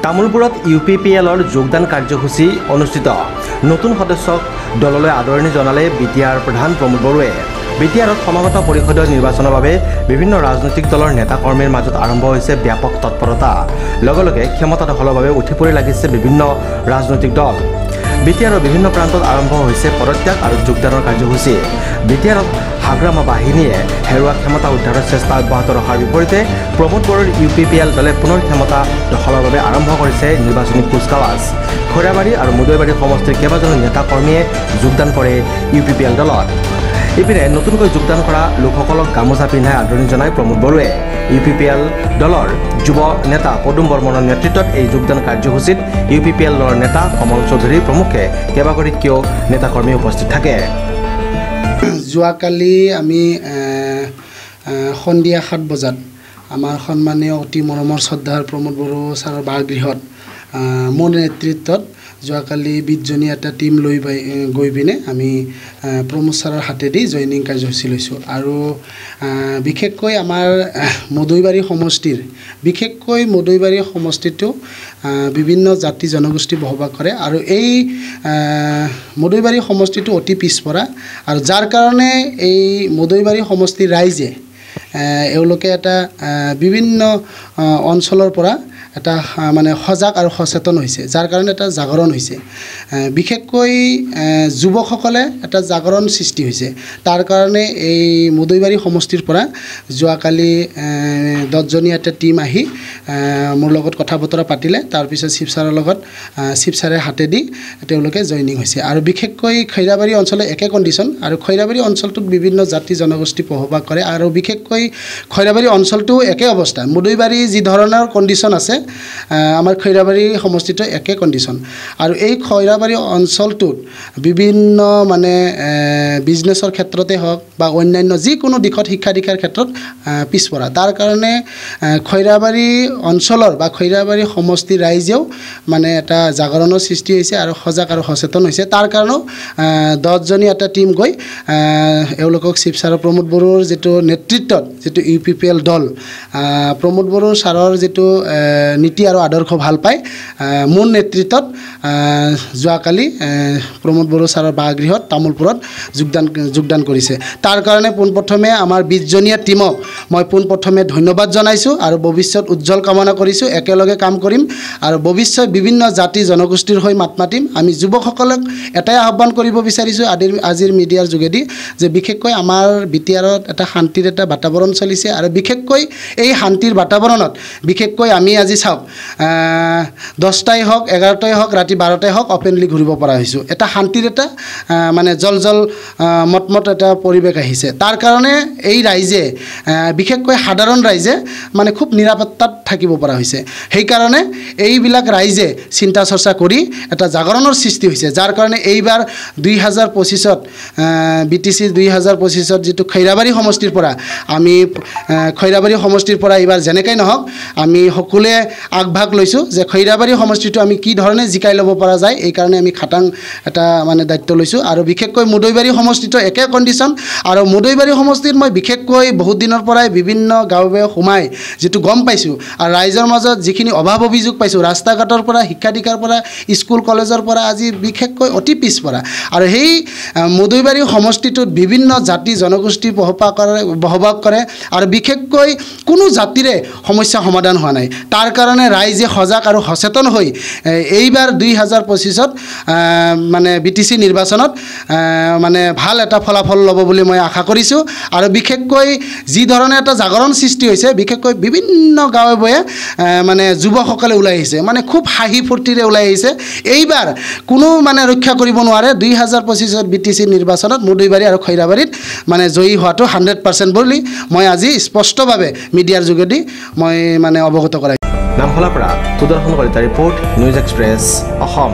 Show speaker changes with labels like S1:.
S1: তামুলপুৰত UPPLৰ যোগদান কাৰ্যসূচী অনুষ্ঠিত নতুন সদস্যক দললৈ আদৰণি জনালে বিটিআৰ প্ৰধান প্ৰমোদ বড়োৱে। বিটিআৰত সমাগত পৰিষদীয় নিৰ্বাচনৰ বাবে বিভিন্ন ৰাজনৈতিক দলৰ নেতা কৰ্মীৰ মাজত আৰম্ভ হৈছে ব্যাপক তৎপৰতা। লগে লগে ক্ষমতা দখলৰ বাবে উঠি পৰি লাগিছে বিভিন্ন ৰাজনৈতিক দল। বিটিআৰৰ বিভিন্ন প্ৰান্তত আৰম্ভ হৈছে পদত্যাগ আৰু যোগদানৰ কাৰ্যসূচী। বিটিআৰত হাগ্ৰামা বাহিনীয়ে হেৰুৱা ক্ষমতা উদ্ধাৰৰ চেষ্টা অব্যাহত ৰখাৰ বিপৰীতে প্ৰমোদ বড়োৰ UPPL দলে পুনৰ ক্ষমতা দখলৰ বাবে আৰম্ভ কৰিছে নিৰ্বাচনী কুচকাৱাজ। খৈৰাবাৰী আৰু মুদৈবাৰী সমষ্টিৰ কেইবাজনো নেতা কৰ্মীয়ে যোগদান কৰে UPPL দলত। ইপিনে নতুনকৈ যোগদান কৰা লোকসকলক গামোচা পিন্ধাই আদৰণি জনায় প্ৰমোদ বড়োৱে। UPPL দলৰ যুৱ নেতা পদুম বৰ্মনৰ নেতৃত্বত এই যোগদান কাৰ্যসূচীত UPPL দলৰ নেতা কমল চৌধুৰী প্ৰমুখে কেইবাগৰাকীও নেতাকৰ্মী উপস্থিত থাকে।
S2: যোৱাকালি আমি সন্ধিয়া 7 বজাত আমাৰ সন্মানীয় অতি মৰমৰ শ্ৰদ্ধাৰ প্ৰমোদ বড়ো ছাৰৰ বাসগৃহত মোৰ নেতৃত্বত যোৱাকালি 20জনী এটা টিম লৈ গৈ পিনে আমি প্ৰমোদ ছাৰৰ হাতেদি জইনিং কাৰ্যসূচী লৈছোঁ। আৰু বিশেষকৈ আমাৰ মুদৈবাৰী সমষ্টিটো বিভিন্ন জাতি জনগোষ্ঠী বসবাস কৰে আৰু এই মুদৈবাৰী সমষ্টিটো অতি পিছপৰা আৰু যাৰ কাৰণে এই মুদৈবাৰী সমষ্টিৰ ৰাইজে এওঁলোকে এটা বিভিন্ন অঞ্চলৰ পৰা এটা মানে সজাগ আৰু সচেতন হৈছে, যাৰ কাৰণে এটা জাগৰণ হৈছে। বিশেষকৈ যুৱকসকলে এটা জাগৰণ সৃষ্টি হৈছে। তাৰ কাৰণে এই মুদৈবাৰী সমষ্টিৰ পৰা যোৱাকালি 10জনী এটা টীম আহি মোৰ লগত কথা বতৰা পাতিলে। তাৰপিছত শিৱ ছাৰৰ লগত শিৱ ছাৰে হাতেদি তেওঁলোকে জইনিং হৈছে। আৰু বিশেষকৈ খৈৰাবাৰী অঞ্চলৰ একে কণ্ডিশ্যন আৰু খৈৰাবাৰী অঞ্চলটোত বিভিন্ন জাতি জনগোষ্ঠী বসবাস কৰে আৰু বিশেষকৈ খৈৰাবাৰী অঞ্চলটো একে অৱস্থা। মুদৈবাৰী যি ধৰণৰ কণ্ডিশ্যন আছে আমাৰ খৈৰাবাৰী সমষ্টিটো একে কণ্ডিশ্যন। আৰু এই খৈৰাবাৰী অঞ্চলটোত বিভিন্ন মানে বিজনেছৰ ক্ষেত্ৰতে হওক বা অন্যান্য যিকোনো দিশত শিক্ষা দীক্ষাৰ ক্ষেত্ৰত পিছপৰা। তাৰ কাৰণে খৈৰাবাৰী অঞ্চলৰ বা খৈৰাবাৰী সমষ্টিৰ ৰাইজেও মানে এটা জাগৰণৰ সৃষ্টি হৈছে আৰু সজাগ আৰু সচেতন হৈছে। তাৰ কাৰণেও 10জনী এটা টীম গৈ এওঁলোকক শিৱ ছাৰ প্ৰমোদ বড়োৰ যিটো নেতৃত্বত যিটো UPPL দল প্ৰমোদ বড়ো ছাৰৰ যিটো নীতি আৰু আদৰ্শ ভাল পায় মোৰ নেতৃত্বত যোৱাকালি প্ৰমোদ বড়ো ছাৰৰ বাসগৃহত তামোলপুৰত যোগদান কৰিছে। তাৰ কাৰণে পোনপ্ৰথমে আমাৰ 20জনীয়া টীমক মই পোনপ্ৰথমে ধন্যবাদ জনাইছোঁ আৰু ভৱিষ্যত উজ্জ্বল কামনা কৰিছোঁ। একেলগে কাম কৰিম আৰু ভৱিষ্যত বিভিন্ন জাতি জনগোষ্ঠীৰ হৈ মাত মাতিম। আমি যুৱকসকলক এটাই আহ্বান কৰিব বিচাৰিছোঁ আজিৰ মিডিয়াৰ যোগেদি যে বিশেষকৈ আমাৰ বিটিআৰত এটা শান্তিৰ এটা বাতাবৰণ চলিছে আৰু বিশেষকৈ এই শান্তিৰ বাতাবৰণত বিশেষকৈ আমি আজি চাওক 10টাই হওক 11টাই হওক ৰাতি 12টাই হওক অপেনলি ঘূৰিব পৰা হৈছোঁ। এটা শান্তিৰ এটা মানে জল মটমট এটা পৰিৱেশ আহিছে। তাৰ কাৰণে এই ৰাইজে বিশেষকৈ সাধাৰণ ৰাইজে মানে খুব নিৰাপত্তাত থাকিব পৰা হৈছে। সেইকাৰণে এইবিলাক ৰাইজে চিন্তা চৰ্চা কৰি এটা জাগৰণৰ সৃষ্টি হৈছে। যাৰ কাৰণে এইবাৰ 2025ত BTC 2025ত যিটো খৈৰাবাৰী সমষ্টিৰ পৰা আমি খৈৰাবাৰী সমষ্টিৰ পৰা এইবাৰ যেনেকৈ নহওক আমি সকলোৱে আগভাগ লৈছোঁ যে খৈৰাবাৰী সমষ্টিটো আমি কি ধৰণে জিকাই ল'ব পৰা যায়। এইকাৰণে আমি খাটাং এটা মানে দায়িত্ব লৈছোঁ। আৰু বিশেষকৈ মুদৈবাৰী সমষ্টিটো একে কণ্ডিশ্যন আৰু মুদৈবাৰী সমষ্টিত মই বিশেষকৈ বহুত দিনৰ পৰাই বিভিন্ন গাঁৱে সোমাই যিটো গম পাইছোঁ আৰু ৰাইজৰ মাজত যিখিনি অভাৱ অভিযোগ পাইছোঁ ৰাস্তা ঘাটৰ পৰা শিক্ষা দীক্ষাৰ পৰা স্কুল কলেজৰ পৰা আজি বিশেষকৈ অতি পিছপৰা। আৰু সেই মুদৈবাৰী সমষ্টিটোত বিভিন্ন জাতি জনগোষ্ঠী বসবাস কৰে আৰু বিশেষকৈ কোনো জাতিৰে সমস্যা সমাধান হোৱা নাই। তাৰ কাৰণে ৰাইজে সজাগ আৰু সচেতন হৈ এইবাৰ 2025ত মানে BTC নিৰ্বাচনত মানে ভাল এটা ফলাফল ল'ব বুলি মই আশা কৰিছোঁ। আৰু বিশেষকৈ যি ধৰণে এটা জাগৰণ সৃষ্টি হৈছে বিশেষকৈ বিভিন্ন গাঁৱে ভূঞে মানে যুৱকসকলে ওলাই আহিছে, মানে খুব হাঁহি ফূৰ্তিৰে ওলাই আহিছে। এইবাৰ কোনো মানে ৰক্ষা কৰিব নোৱাৰে 2025ত BTC নিৰ্বাচনত মুদৈবাৰী আৰু খৈৰাবাৰীত মানে জয়ী হোৱাটো 100% বুলি মই আজি স্পষ্টভাৱে মিডিয়াৰ যোগেদি মই মানে অৱগত কৰাইছোঁ।
S1: নামখলাৰ পৰা সুদৰ্শন কলিতাৰ ৰিপৰ্ট নিউজ এক্সপ্ৰেছ অসম।